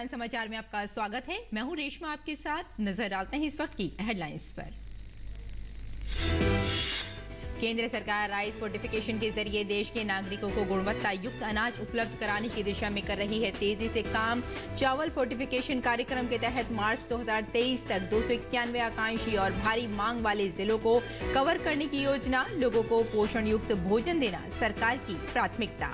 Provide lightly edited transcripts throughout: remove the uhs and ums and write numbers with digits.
Headline समाचार में आपका स्वागत है। मैं हूं रेशमा, आपके साथ नजर डालते हैं इस वक्त की हेडलाइंस पर। केंद्र सरकार राइस फोर्टिफिकेशन के जरिए देश के नागरिकों को गुणवत्ता युक्त अनाज उपलब्ध कराने की दिशा में कर रही है तेजी से काम। चावल फोर्टिफिकेशन कार्यक्रम के तहत मार्च 2023 तक 291 आकांक्षी और भारी मांग वाले जिलों को कवर करने की योजना। लोगों को पोषण युक्त भोजन देना सरकार की प्राथमिकता।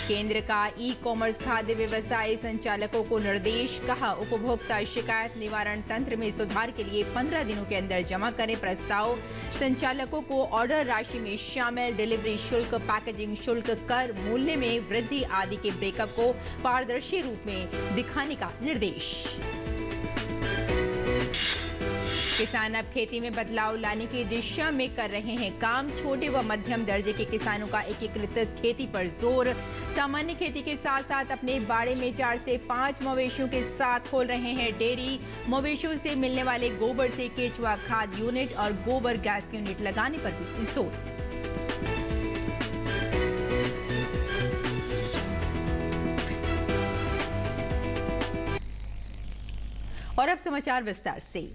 केंद्र का ई कॉमर्स खाद्य व्यवसाय संचालकों को निर्देश। कहा, उपभोक्ता शिकायत निवारण तंत्र में सुधार के लिए 15 दिनों के अंदर जमा करें प्रस्ताव। संचालकों को ऑर्डर राशि में शामिल डिलीवरी शुल्क, पैकेजिंग शुल्क, कर मूल्य में वृद्धि आदि के ब्रेकअप को पारदर्शी रूप में दिखाने का निर्देश। किसान अब खेती में बदलाव लाने की दिशा में कर रहे हैं काम। छोटे व मध्यम दर्जे के किसानों का एकीकृत खेती पर जोर। सामान्य खेती के साथ साथ अपने बाड़े में 4 से 5 मवेशियों के साथ खोल रहे हैं डेयरी। मवेशियों से मिलने वाले गोबर से केचुआ खाद यूनिट और गोबर गैस यूनिट लगाने पर भी जोर। और अब समाचार विस्तार से।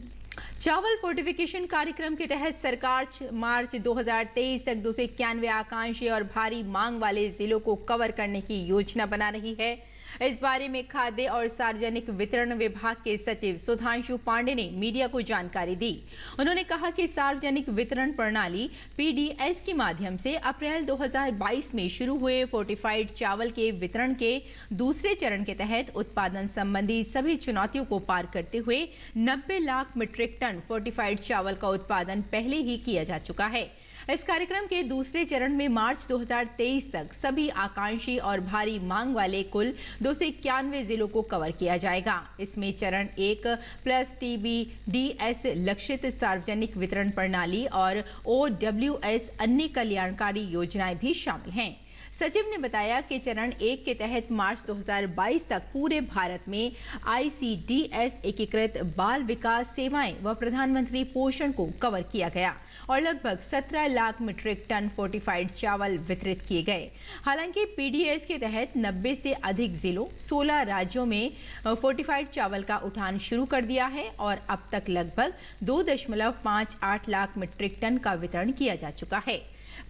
चावल फोर्टिफिकेशन कार्यक्रम के तहत सरकार मार्च 2023 तक 291 आकांक्षी और भारी मांग वाले जिलों को कवर करने की योजना बना रही है। इस बारे में खाद्य और सार्वजनिक वितरण विभाग के सचिव सुधांशु पांडे ने मीडिया को जानकारी दी। उन्होंने कहा कि सार्वजनिक वितरण प्रणाली पीडीएस के माध्यम से अप्रैल 2022 में शुरू हुए फोर्टिफाइड चावल के वितरण के दूसरे चरण के तहत उत्पादन संबंधी सभी चुनौतियों को पार करते हुए 90 लाख मीट्रिक टन फोर्टिफाइड चावल का उत्पादन पहले ही किया जा चुका है। इस कार्यक्रम के दूसरे चरण में मार्च 2023 तक सभी आकांक्षी और भारी मांग वाले कुल 291 जिलों को कवर किया जाएगा। इसमें चरण 1 प्लस TBDS लक्षित सार्वजनिक वितरण प्रणाली और OWS अन्य कल्याणकारी योजनाएं भी शामिल हैं। सचिव ने बताया कि चरण 1 के तहत मार्च 2022 तक पूरे भारत में ICDS एकीकृत बाल विकास सेवाएं व प्रधानमंत्री पोषण को कवर किया गया और लगभग 17 लाख मीट्रिक टन फोर्टिफाइड चावल वितरित किए गए। हालांकि पीडीएस के तहत 90 से अधिक जिलों 16 राज्यों में फोर्टिफाइड चावल का उठान शुरू कर दिया है और अब तक लगभग 2.58 लाख मीट्रिक टन का वितरण किया जा चुका है।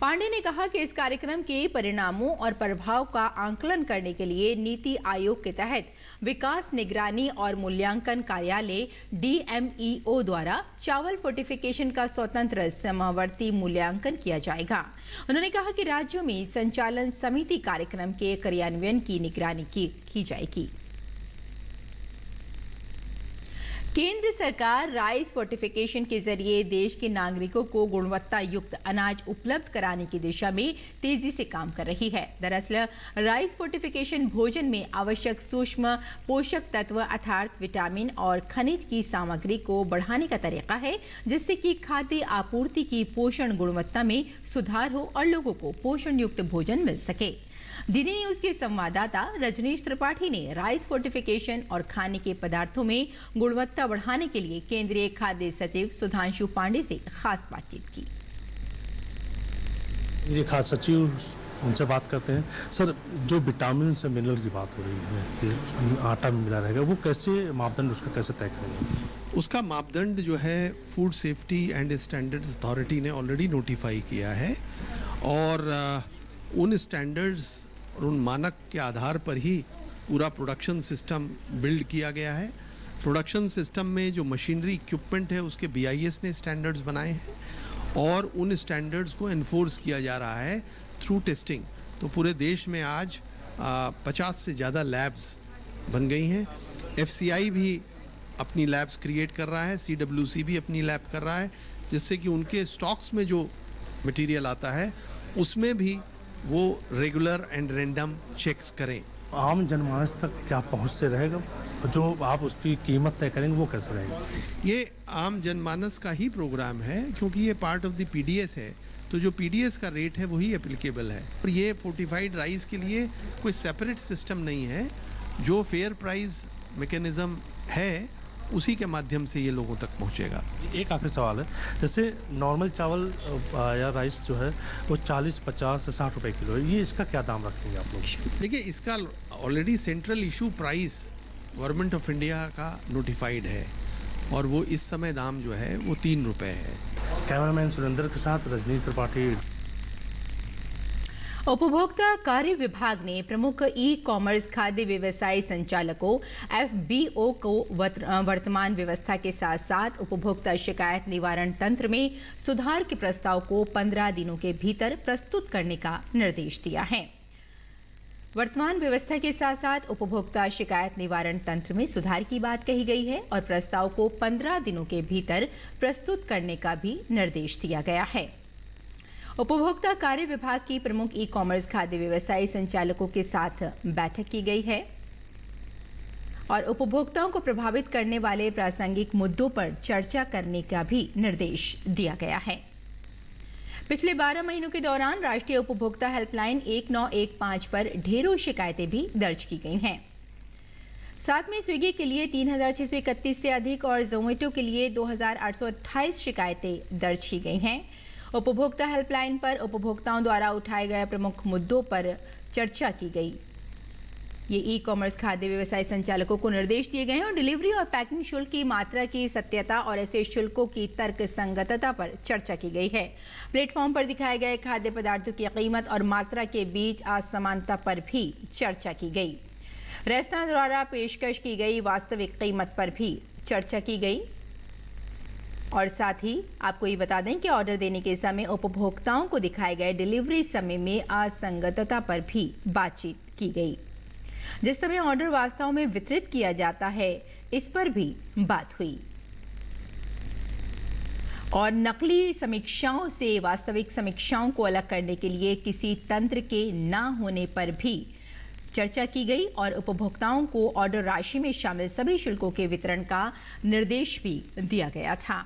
पांडे ने कहा कि इस कार्यक्रम के परिणामों और प्रभाव का आकलन करने के लिए नीति आयोग के तहत विकास निगरानी और मूल्यांकन कार्यालय DMEO द्वारा चावल फोर्टिफिकेशन का स्वतंत्र समवर्ती मूल्यांकन किया जाएगा। उन्होंने कहा कि राज्यों में संचालन समिति कार्यक्रम के क्रियान्वयन की निगरानी की जाएगी। केंद्र सरकार राइस फोर्टिफिकेशन के जरिए देश के नागरिकों को गुणवत्ता युक्त अनाज उपलब्ध कराने की दिशा में तेजी से काम कर रही है। दरअसल राइस फोर्टिफिकेशन भोजन में आवश्यक सूक्ष्म पोषक तत्व अर्थात विटामिन और खनिज की सामग्री को बढ़ाने का तरीका है, जिससे कि खाद्य आपूर्ति की पोषण गुणवत्ता में सुधार हो और लोगों को पोषण युक्त भोजन मिल सके। डीडी न्यूज के संवाददाता रजनीश त्रिपाठी ने राइस फोर्टिफिकेशन और खाने के पदार्थों में गुणवत्ता बढ़ाने के लिए केंद्रीय खाद्य सचिव सुधांशु पांडे से खास बातचीत की। ये खास सचिव उनसे बात करते हैं। सर, जो विटामिन से मिनरल की बात हो रही है कि आटा में मिला रहेगा, वो कैसे मापदंड उसका कैसे तय करेंगे? उसका मापदंड जो है food safety and standards authority ने ऑलरेडी नोटिफाई किया है और उन स्टैंडर्ड्स और उन मानक के आधार पर ही पूरा प्रोडक्शन सिस्टम बिल्ड किया गया है। प्रोडक्शन सिस्टम में जो मशीनरी इक्विपमेंट है उसके BIS ने स्टैंडर्ड्स बनाए हैं और उन स्टैंडर्ड्स को एनफोर्स किया जा रहा है थ्रू टेस्टिंग। तो पूरे देश में आज 50 से ज़्यादा लैब्स बन गई हैं। FCI भी अपनी लैब्स क्रिएट कर रहा है, CWC भी अपनी लैब कर रहा है, जिससे कि उनके स्टॉक्स में जो मटेरियल आता है उसमें भी वो रेगुलर एंड रैंडम चेक्स करें। आम जनमानस तक क्या पहुँच से रहेगा? जो आप उसकी कीमत तय करेंगे वो कैसे रहेगी? ये आम जनमानस का ही प्रोग्राम है, क्योंकि ये पार्ट ऑफ द PDS है, तो जो PDS का रेट है वही एप्लीकेबल है। और ये फोर्टिफाइड राइस के लिए कोई सेपरेट सिस्टम नहीं है। जो फेयर प्राइस मैकेनिज़्म है उसी के माध्यम से ये लोगों तक पहुंचेगा। एक आखिरी सवाल है, जैसे नॉर्मल चावल या राइस जो है वो 40, 50 से 60 रुपए किलो है, ये इसका क्या दाम रखेंगे आप लोग? देखिए, इसका already central issue price government of India का नोटिफाइड है और वो इस समय दाम जो है वो 3 रुपए है। कैमरामैन सुरेंद्र के साथ रजनीश त्रिपाठी। उपभोक्ता कार्य विभाग ने प्रमुख ई कॉमर्स खाद्य व्यवसाय संचालकों FBO को वर्तमान व्यवस्था के साथ साथ उपभोक्ता शिकायत निवारण तंत्र में सुधार के प्रस्ताव को 15 दिनों के भीतर प्रस्तुत करने का निर्देश दिया है। वर्तमान व्यवस्था के साथ साथ उपभोक्ता शिकायत निवारण तंत्र में सुधार की बात कही गई है और प्रस्ताव को 15 दिनों के भीतर प्रस्तुत करने का भी निर्देश दिया गया है। उपभोक्ता कार्य विभाग की प्रमुख ई कॉमर्स खाद्य व्यवसाय संचालकों के साथ बैठक की गई है और उपभोक्ताओं को प्रभावित करने वाले प्रासंगिक मुद्दों पर चर्चा करने का भी निर्देश दिया गया है। पिछले 12 महीनों के दौरान राष्ट्रीय उपभोक्ता हेल्पलाइन 1915 पर ढेरों शिकायतें भी दर्ज की गई हैं। साथ में स्विगी के लिए 3631 से अधिक और जोमेटो के लिए 2828 शिकायतें दर्ज की गई हैं। उपभोक्ता हेल्पलाइन पर उपभोक्ताओं द्वारा उठाए गए प्रमुख मुद्दों पर चर्चा की गई। ये ई कॉमर्स खाद्य व्यवसाय संचालकों को निर्देश दिए गए हैं और डिलीवरी और पैकिंग शुल्क की मात्रा की सत्यता और ऐसे शुल्कों की तर्क संगतता पर चर्चा की गई है। प्लेटफॉर्म पर दिखाए गए खाद्य पदार्थों की कीमत और मात्रा के बीच असमानता पर भी चर्चा की गई। रेस्तरां द्वारा पेशकश की गई वास्तविक कीमत पर भी चर्चा की गई और साथ ही आपको ये बता दें कि ऑर्डर देने के समय उपभोक्ताओं को दिखाए गए डिलीवरी समय में असंगतता पर भी बातचीत की गई। जिस समय ऑर्डर वास्तव में वितरित किया जाता है, इस पर भी बात हुई और नकली समीक्षाओं से वास्तविक समीक्षाओं को अलग करने के लिए किसी तंत्र के ना होने पर भी चर्चा की गई और उपभोक्ताओं को ऑर्डर राशि में शामिल सभी शुल्कों के वितरण का निर्देश भी दिया गया था।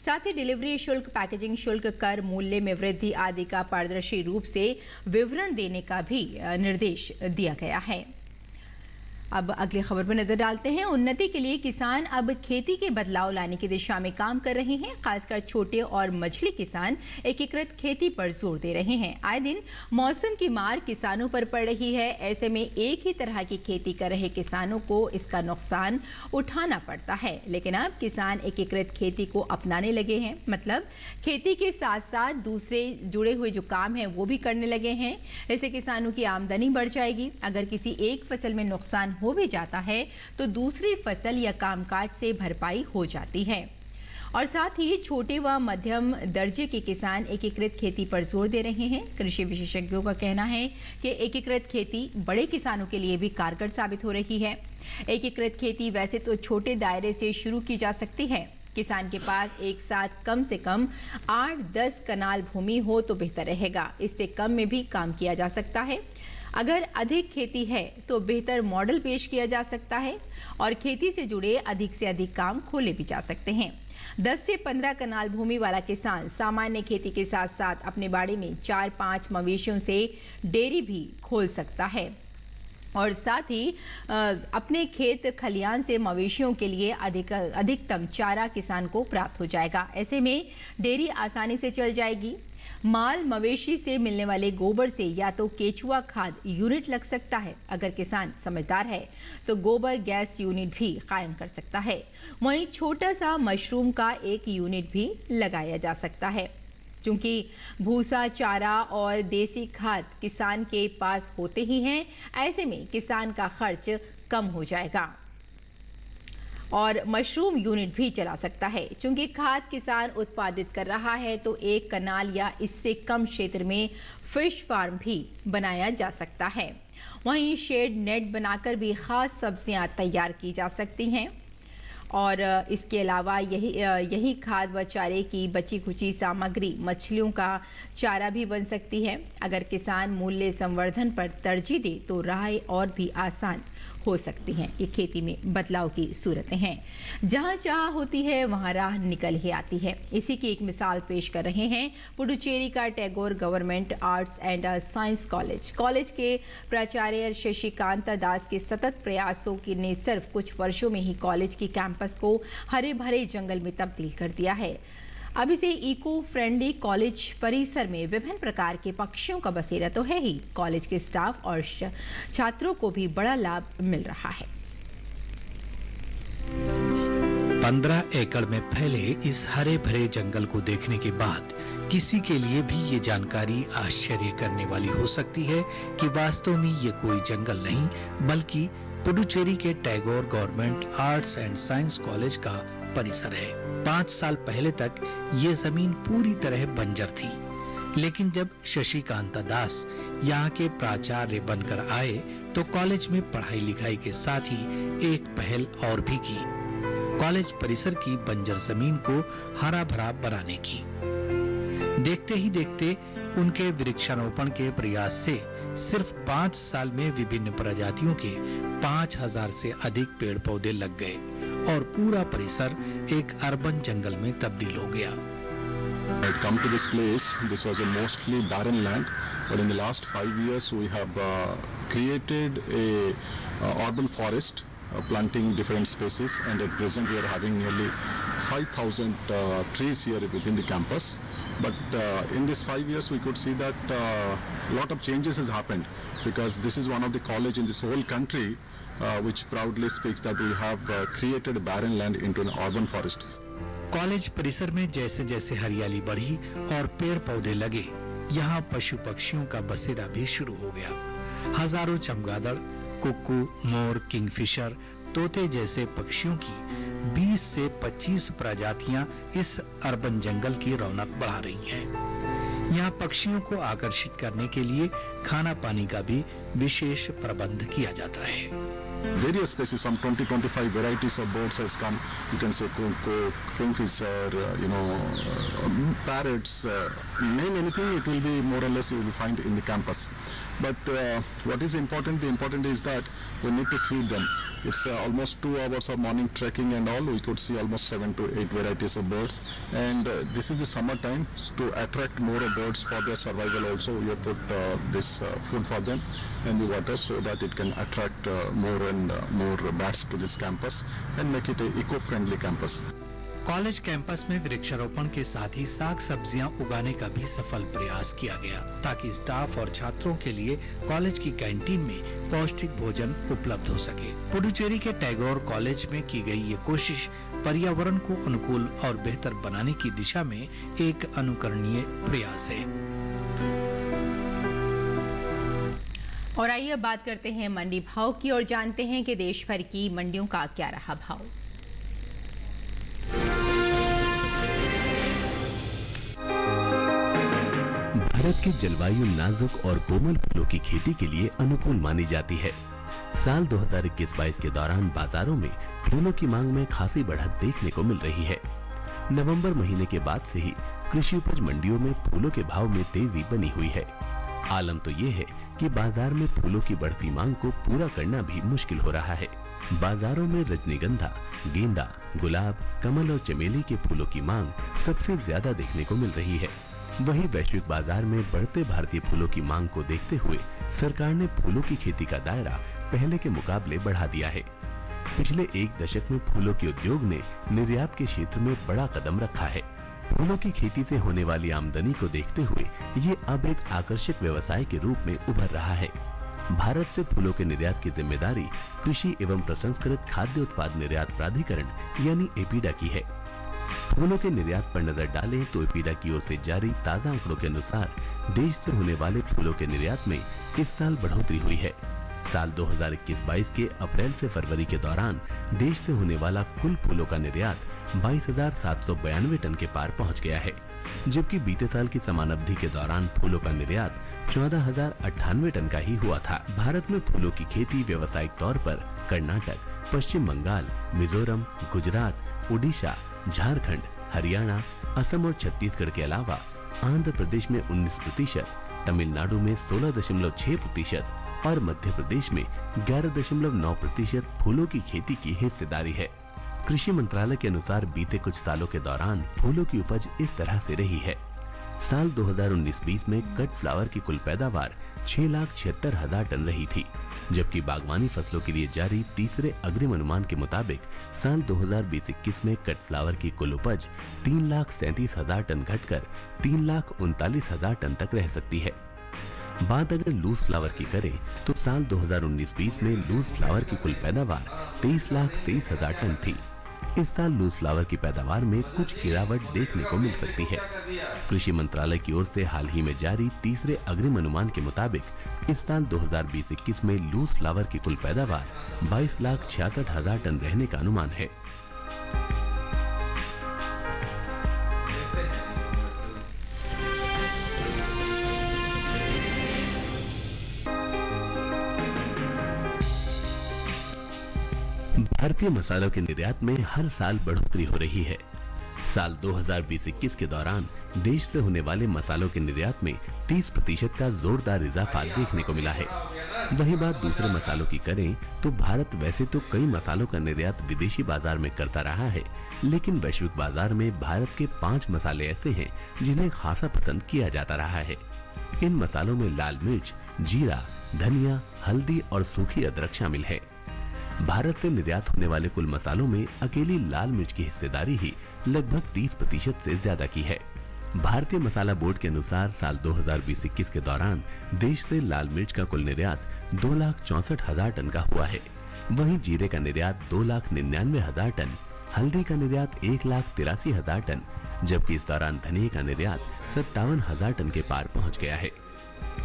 साथ ही डिलीवरी शुल्क, पैकेजिंग शुल्क, कर मूल्य में वृद्धि आदि का पारदर्शी रूप से विवरण देने का भी निर्देश दिया गया है। अब अगली खबर पर नजर डालते हैं। उन्नति के लिए किसान अब खेती के बदलाव लाने की दिशा में काम कर रहे हैं। खासकर छोटे और मछली किसान एकीकृत खेती पर जोर दे रहे हैं। आए दिन मौसम की मार किसानों पर पड़ रही है। ऐसे में एक ही तरह की खेती कर रहे किसानों को इसका नुकसान उठाना पड़ता है। लेकिन अब किसान एकीकृत खेती को अपनाने लगे हैं, मतलब खेती के साथ साथ दूसरे जुड़े हुए जो काम है वो भी करने लगे हैं। इससे किसानों की आमदनी बढ़ जाएगी। अगर किसी एक फसल में नुकसान हो भी जाता है तो दूसरी फसल या कामकाज से भरपाई हो जाती है। और साथ ही छोटे व मध्यम दर्जे के किसान एकीकृत खेती पर जोर दे रहे हैं। कृषि विशेषज्ञों का कहना है कि एकीकृत खेती बड़े किसानों के लिए भी कारगर साबित हो रही है। एकीकृत खेती वैसे तो छोटे दायरे से शुरू की जा सकती है। किसान के पास एक साथ कम से कम 8-10 कनाल भूमि हो तो बेहतर रहेगा। इससे कम में भी काम किया जा सकता है। अगर अधिक खेती है तो बेहतर मॉडल पेश किया जा सकता है और खेती से जुड़े अधिक से अधिक काम खोले भी जा सकते हैं। 10 से 15 कनाल भूमि वाला किसान सामान्य खेती के साथ साथ अपने बाड़ी में 4-5 मवेशियों से डेयरी भी खोल सकता है और साथ ही अपने खेत खलियान से मवेशियों के लिए अधिकतम चारा किसान को प्राप्त हो जाएगा। ऐसे में डेयरी आसानी से चल जाएगी। माल मवेशी से मिलने वाले गोबर से या तो केचुआ खाद यूनिट लग सकता है। अगर किसान समझदार है तो गोबर गैस यूनिट भी कायम कर सकता है। वहीं छोटा सा मशरूम का एक यूनिट भी लगाया जा सकता है। चूंकि भूसा, चारा और देसी खाद किसान के पास होते ही हैं, ऐसे में किसान का खर्च कम हो जाएगा और मशरूम यूनिट भी चला सकता है। चूंकि खाद किसान उत्पादित कर रहा है तो एक कनाल या इससे कम क्षेत्र में फिश फार्म भी बनाया जा सकता है। वहीं शेड नेट बनाकर भी खास सब्जियां तैयार की जा सकती हैं और इसके अलावा यही खाद व चारे की बची खुची सामग्री मछलियों का चारा भी बन सकती है। अगर किसान मूल्य संवर्धन पर तरजीह दे तो राह और भी आसान हो सकती हैं। ये खेती में बदलाव की सूरतें हैं। जहां चाह होती है वहां राह निकल ही आती है। इसी की एक मिसाल पेश कर रहे हैं पुडुचेरी का Tagore government arts and science college के प्राचार्य शशिकांता दास के सतत प्रयासों ने सिर्फ कुछ वर्षों में ही कॉलेज की कैंपस को हरे भरे जंगल में तब्दील कर दिया है। अब इसे इको फ्रेंडली कॉलेज परिसर में विभिन्न प्रकार के पक्षियों का बसेरा तो है ही, कॉलेज के स्टाफ और छात्रों को भी बड़ा लाभ मिल रहा है। 15 एकड़ में फैले इस हरे भरे जंगल को देखने के बाद किसी के लिए भी ये जानकारी आश्चर्य करने वाली हो सकती है कि वास्तव में ये कोई जंगल नहीं बल्कि पुडुचेरी के Tagore government arts and science college का परिसर है। 5 साल पहले तक ये जमीन पूरी तरह बंजर थी, लेकिन जब शशिकांता दास यहाँ के प्राचार्य बनकर आए तो कॉलेज में पढ़ाई लिखाई के साथ ही एक पहल और भी की, कॉलेज परिसर की बंजर जमीन को हरा भरा बनाने की। देखते ही देखते उनके वृक्षारोपण के प्रयास से सिर्फ 5 साल में विभिन्न प्रजातियों के 5000 से अधिक पेड़ पौधे लग गए और पूरा परिसर एक अर्बन जंगल में तब्दील हो गया। I had come to this place. This was a mostly barren land, but in the last 5 years we have created a urban forest, planting different species, and at present we are having nearly 5,000 trees here within the campus. But in this 5 years we could see that a lot of changes has happened, because this is one of the college in this whole country which proudly speaks that we have created barren land into an urban forest. College परिसर में जैसे जैसे हरियाली बढ़ी और पेड़ पौधे लगे, यहाँ पशु पक्षियों का बसेरा भी शुरू हो गया। हजारों चमगादड़, कुक्कू, मोर, किंगफिशर, तोते जैसे पक्षियों की 20 से 25 प्रजातियां इस अर्बन जंगल की रौनक बढ़ा रही हैं। यहाँ पक्षियों को आकर्षित करने के लिए खाना पानी का भी विशेष प्रबंध किया जाता है। Various species, some 20-25 varieties of birds has come. You can say cuckoo, kingfisher, parrots, name anything, it will be more or less you will find in the campus. But what is important? The important is that we need to feed them. It's almost 2 hours of morning trekking and all. We could see almost 7 to 8 varieties of birds. And this is the summer time to attract more birds for their survival. Also, we have put this food for them and the water so that it can attract more and more bats to this campus and make it an eco-friendly campus. College campus में वृक्षारोपण के साथ ही साग सब्जियां उगाने का भी सफल प्रयास किया गया, ताकि स्टाफ और छात्रों के लिए कॉलेज की कैंटीन में पौष्टिक भोजन उपलब्ध हो सके। पुडुचेरी के टैगोर कॉलेज में की गई ये कोशिश पर्यावरण को अनुकूल और बेहतर बनाने की दिशा में एक अनुकरणीय प्रयास है। और आइए बात करते हैं मंडी भाव की और जानते हैं कि देश भर की मंडियों का क्या रहा भाव। भारत की जलवायु नाजुक और कोमल फूलों की खेती के लिए अनुकूल मानी जाती है। साल 2021-22 के दौरान बाजारों में फूलों की मांग में खासी बढ़त देखने को मिल रही है। नवंबर महीने के बाद से ही कृषि उपज मंडियों में फूलों के भाव में तेजी बनी हुई है। आलम तो ये है कि बाजार में फूलों की बढ़ती मांग को पूरा करना भी मुश्किल हो रहा है। बाजारों में रजनीगंधा, गेंदा, गुलाब, कमल और चमेली के फूलों की मांग सबसे ज्यादा देखने को मिल रही है। वहीं वैश्विक बाजार में बढ़ते भारतीय फूलों की मांग को देखते हुए सरकार ने फूलों की खेती का दायरा पहले के मुकाबले बढ़ा दिया है। पिछले 1 दशक में फूलों के उद्योग ने निर्यात के क्षेत्र में बड़ा कदम रखा है। फूलों की खेती से होने वाली आमदनी को देखते हुए ये अब एक आकर्षक व्यवसाय के रूप में उभर रहा है। भारत से फूलों के निर्यात की जिम्मेदारी कृषि एवं प्रसंस्कृत खाद्य उत्पाद निर्यात प्राधिकरण यानी एपीडा की है। फूलों के निर्यात पर नजर डालें तो एपीडा की ओर से जारी ताजा आंकड़ों के अनुसार देश से होने वाले फूलों के निर्यात में इस साल बढ़ोतरी हुई है। साल 2021-22 के अप्रैल से फरवरी के दौरान देश से होने वाला कुल फूलों का निर्यात 22,792 टन के पार पहुंच गया है, जबकि बीते साल की समान अवधि के दौरान फूलों का निर्यात 14,098 टन का ही हुआ था। भारत में फूलों की खेती व्यावसायिक तौर पर कर्नाटक, पश्चिम बंगाल, मिजोरम, गुजरात, उड़ीसा, झारखंड, हरियाणा, असम और छत्तीसगढ़ के अलावा आंध्र प्रदेश में 19%, तमिलनाडु में 16.6%, और मध्य प्रदेश में 11.9% फूलों की खेती की हिस्सेदारी है। कृषि मंत्रालय के अनुसार बीते कुछ सालों के दौरान फूलों की उपज इस तरह से रही है। साल 2019-20 में कट फ्लावर की कुल पैदावार 6,76,000 टन रही थी, जबकि बागवानी फसलों के लिए जारी तीसरे अग्रिम अनुमान के मुताबिक साल 2020-21 में कट फ्लावर की कुल उपज 3,37,000 टन घटकर 3,39,000 टन तक रह सकती है। बात अगर लूज फ्लावर की करें तो साल 2019-20 में लूज फ्लावर की कुल पैदावार 23,23,000 टन थी। इस साल लूज फ्लावर की पैदावार में कुछ गिरावट देखने को मिल सकती है। कृषि मंत्रालय की ओर से हाल ही में जारी तीसरे अग्रिम अनुमान के मुताबिक इस साल 2020-21 में लूज फ्लावर की कुल पैदावार 22,66,000 टन रहने का अनुमान है। भारतीय मसालों के निर्यात में हर साल बढ़ोतरी हो रही है। साल 2020-21 के दौरान देश से होने वाले मसालों के निर्यात में 30% का जोरदार इजाफा देखने को मिला है। वही बात दूसरे मसालों की करें तो भारत वैसे तो कई मसालों का निर्यात विदेशी बाजार में करता रहा है, लेकिन वैश्विक बाजार में भारत के 5 मसाले ऐसे हैं जिन्हें खासा पसंद किया जाता रहा है। इन मसालों में लाल मिर्च, जीरा, धनिया, हल्दी और सूखी अदरक शामिल है। भारत से निर्यात होने वाले कुल मसालों में अकेली लाल मिर्च की हिस्सेदारी ही लगभग 30% से ज्यादा की है। भारतीय मसाला बोर्ड के अनुसार साल 2020-21 के दौरान देश से लाल मिर्च का कुल निर्यात 2,64,000 टन का हुआ है। वहीं जीरे का निर्यात 2,99,000 टन, हल्दी का निर्यात 1,83,000 टन, जबकि इस दौरान धनिया का निर्यात 57,000 टन के पार पहुंच गया है।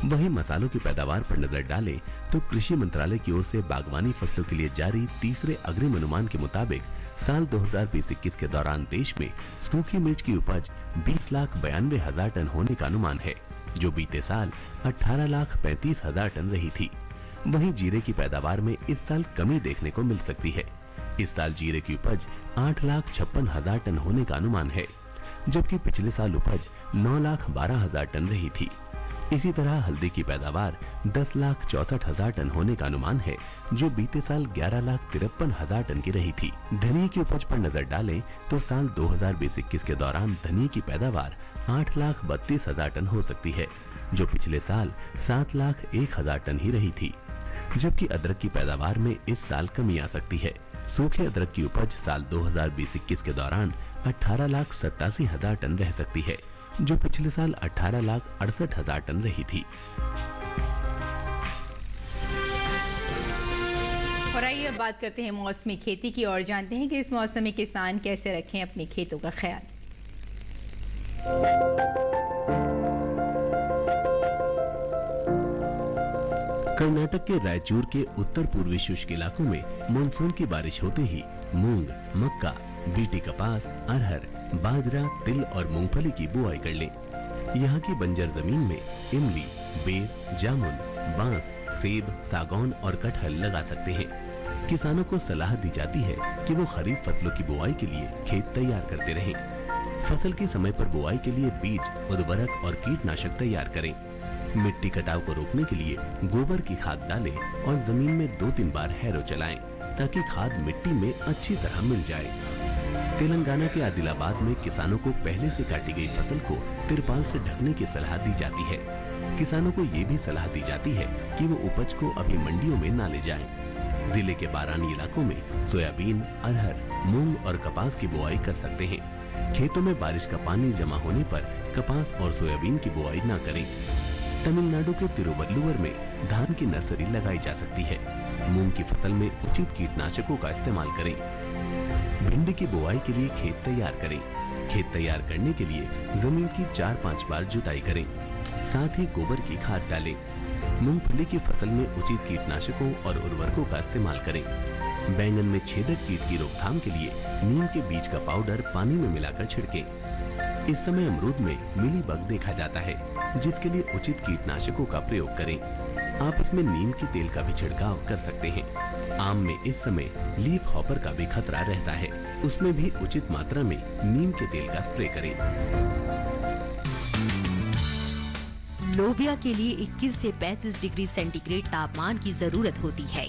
वहीं मसालों की पैदावार पर नजर डालें तो कृषि मंत्रालय की ओर से बागवानी फसलों के लिए जारी तीसरे अग्रिम अनुमान के मुताबिक साल 2020-21 के दौरान देश में सूखी मिर्च की उपज 20,92,000 टन होने का अनुमान है, जो बीते साल 18,35,000 टन रही थी। वहीं जीरे की पैदावार में इस साल कमी देखने को मिल सकती है। इस साल जीरे की उपज 8,56,000 टन होने का अनुमान है, जबकि पिछले साल उपज 9,12,000 टन रही थी। इसी तरह हल्दी की पैदावार 10,64,000 टन होने का अनुमान है, जो बीते साल 11,53,000 टन की रही थी। धनिया की उपज पर नजर डालें तो साल 2020-21 के दौरान धनिया की पैदावार 8,32,000 टन हो सकती है, जो पिछले साल 7,01,000 टन ही रही थी। जबकि अदरक की पैदावार में इस साल कमी आ सकती है। सूखे अदरक की उपज साल 2020-21 के दौरान 18,87,000 टन रह सकती है, जो पिछले साल 18,68,000 टन रही थी। और आइए अब बात करते हैं मौसमी खेती की और जानते हैं कि इस मौसम में किसान कैसे रखें अपने खेतों का ख्याल। कर्नाटक के रायचूर के उत्तर पूर्वी शुष्क इलाकों में मानसून की बारिश होते ही मूंग, मक्का, बीटी कपास, अरहर, बाजरा, तिल और मूंगफली की बुआई कर लें। यहाँ की बंजर जमीन में इमली, बेर, जामुन, बांस, सेब, सागौन और कटहल लगा सकते हैं। किसानों को सलाह दी जाती है कि वो खरीफ फसलों की बुआई के लिए खेत तैयार करते रहें। फसल के समय पर बुआई के लिए बीज, उर्वरक और कीटनाशक तैयार करें। मिट्टी कटाव को रोकने के लिए गोबर की खाद डालें और जमीन में 2-3 बार हैरो चलाएं, ताकि खाद मिट्टी में अच्छी तरह मिल जाए। तेलंगाना के आदिलाबाद में किसानों को पहले से काटी गई फसल को तिरपाल से ढकने की सलाह दी जाती है। किसानों को ये भी सलाह दी जाती है कि वो उपज को अभी मंडियों में न ले जाएं। जिले के बारानी इलाकों में सोयाबीन, अरहर, मूंग और कपास की बुआई कर सकते हैं। खेतों में बारिश का पानी जमा होने पर कपास और सोयाबीन की बुआई न करें। तमिलनाडु के तिरुवल्लुवर में धान की नर्सरी लगाई जा सकती है। मूंग की फसल में उचित कीटनाशकों का इस्तेमाल करें। भिंडी की बुआई के लिए खेत तैयार करें। खेत तैयार करने के लिए जमीन की 4-5 बार जुताई करें। साथ ही गोबर की खाद डालें। मूंगफली की फसल में उचित कीटनाशकों और उर्वरकों का इस्तेमाल करें। बैंगन में छेदक कीट की रोकथाम के लिए नीम के बीज का पाउडर पानी में मिलाकर छिड़कें। इस समय अमरूद में मिलीबग देखा जाता है, जिसके लिए उचित कीटनाशकों का प्रयोग करें। आप इसमें नीम के तेल का भी छिड़काव कर सकते हैं। आम में इस समय लीफ हॉपर का भी खतरा रहता है, उसमें भी उचित मात्रा में नीम के तेल का स्प्रे करें। लोबिया के लिए 21 से 35 डिग्री सेंटीग्रेड तापमान की जरूरत होती है।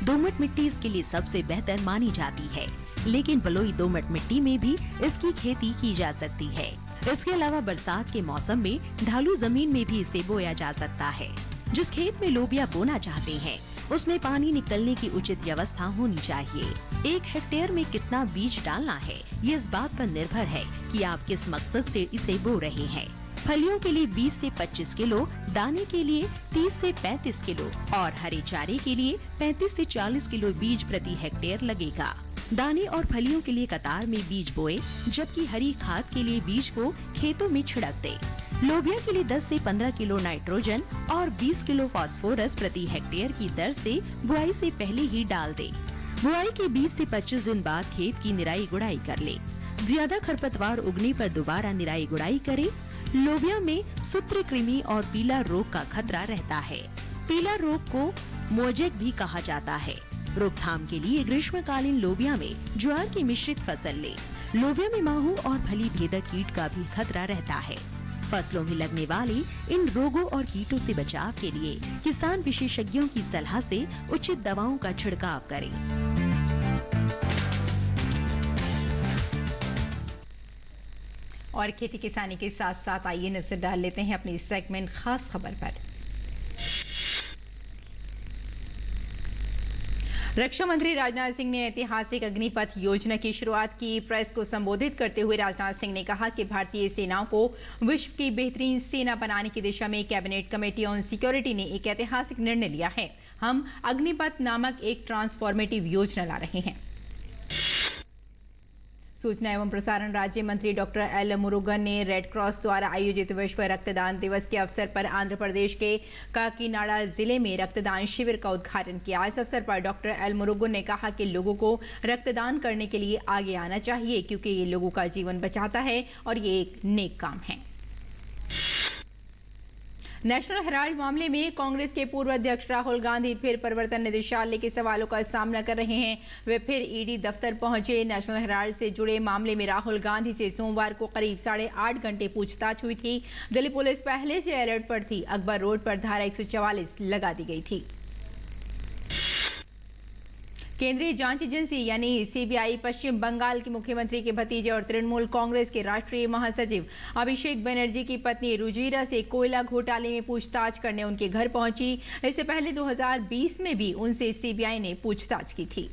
दोमट मिट्टी इसके लिए सबसे बेहतर मानी जाती है, लेकिन बलुई दोमट मिट्टी में भी इसकी खेती की जा सकती है। इसके अलावा बरसात के मौसम में ढालू जमीन में भी इसे बोया जा सकता है। जिस खेत में लोबिया बोना चाहते हैं, उसमें पानी निकलने की उचित व्यवस्था होनी चाहिए। 1 हेक्टेयर में कितना बीज डालना है, ये इस बात पर निर्भर है कि आप किस मकसद से इसे बो रहे हैं। फलियों के लिए 20 से 25 किलो, दाने के लिए 30 से 35 किलो और हरे चारे के लिए 35 से 40 किलो बीज प्रति हेक्टेयर लगेगा। दाने और फलियों के लिए कतार में बीज बोए, जबकि हरी खाद के लिए बीज को खेतों में छिड़क दे। लोबिया के लिए 10 से 15 किलो नाइट्रोजन और 20 किलो फास्फोरस प्रति हेक्टेयर की दर से बुआई से पहले ही डाल दे। बुआई के 20 से 25 दिन बाद खेत की निराई गुड़ाई कर ले। ज्यादा खरपतवार उगने पर दोबारा निराई गुड़ाई करे। लोबिया में सूत्रकृमि और पीला रोग का खतरा रहता है। पीला रोग को मोजेक भी कहा जाता है। रोकथाम के लिए ग्रीष्मकालीन लोबिया में ज्वार की मिश्रित फसल ले। लोबिया में माहू और फली भेदक कीट का भी खतरा रहता है। फसलों में लगने वाले इन रोगों और कीटों से बचाव के लिए किसान विशेषज्ञों की सलाह से उचित दवाओं का छिड़काव करें। और खेती किसानी के साथ साथ आइए नजर डाल लेते हैं अपनी सेगमेंट खास खबर पर। रक्षा मंत्री राजनाथ सिंह ने ऐतिहासिक अग्निपथ योजना की शुरुआत की। प्रेस को संबोधित करते हुए राजनाथ सिंह ने कहा कि भारतीय सेनाओं को विश्व की बेहतरीन सेना बनाने की दिशा में कैबिनेट कमेटी ऑन सिक्योरिटी ने एक ऐतिहासिक निर्णय लिया है। हम अग्निपथ नामक एक ट्रांसफॉर्मेटिव योजना ला रहे हैं। सूचना एवं प्रसारण राज्य मंत्री डॉक्टर एल मुरुगन ने रेड क्रॉस द्वारा आयोजित विश्व रक्तदान दिवस के अवसर पर आंध्र प्रदेश के काकीनाडा जिले में रक्तदान शिविर का उद्घाटन किया। इस अवसर पर डॉक्टर एल मुरुगन ने कहा कि लोगों को रक्तदान करने के लिए आगे आना चाहिए, क्योंकि ये लोगों का जीवन बचाता है और ये एक नेक काम है। नेशनल हेराल्ड मामले में कांग्रेस के पूर्व अध्यक्ष राहुल गांधी फिर प्रवर्तन निदेशालय के सवालों का सामना कर रहे हैं। वे फिर ईडी दफ्तर पहुंचे। नेशनल हेराल्ड से जुड़े मामले में राहुल गांधी से सोमवार को करीब 8.5 घंटे पूछताछ हुई थी। दिल्ली पुलिस पहले से अलर्ट पर थी। अकबर रोड पर धारा 144 लगा दी गई थी। केंद्रीय जांच एजेंसी यानी सीबीआई पश्चिम बंगाल के मुख्यमंत्री के भतीजे और तृणमूल कांग्रेस के राष्ट्रीय महासचिव अभिषेक बनर्जी की पत्नी रुजिरा से कोयला घोटाले में पूछताछ करने उनके घर पहुंची। इससे पहले 2020 में भी उनसे सीबीआई ने पूछताछ की थी।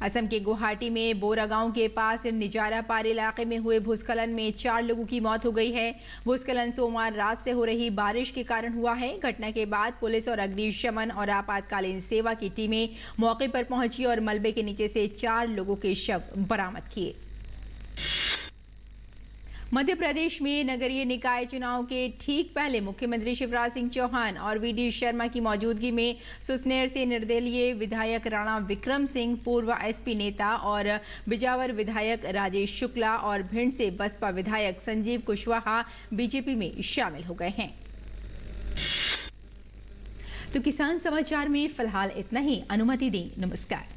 असम के गुवाहाटी में बोरागांव के पास निजारा पार इलाके में हुए भूस्खलन में 4 लोगों की मौत हो गई है। भूस्खलन सोमवार रात से हो रही बारिश के कारण हुआ है। घटना के बाद पुलिस और अग्निशमन और आपातकालीन सेवा की टीमें मौके पर पहुंची और मलबे के नीचे से 4 लोगों के शव बरामद किए। मध्य प्रदेश में नगरीय निकाय चुनाव के ठीक पहले मुख्यमंत्री शिवराज सिंह चौहान और वीडी शर्मा की मौजूदगी में सुसनेर से निर्दलीय विधायक राणा विक्रम सिंह, पूर्व एसपी नेता और बिजावर विधायक राजेश शुक्ला और भिंड से बसपा विधायक संजीव कुशवाहा बीजेपी में शामिल हो गए हैं। तो किसान समाचार में फिलहाल इतना ही। अनुमति दें। नमस्कार।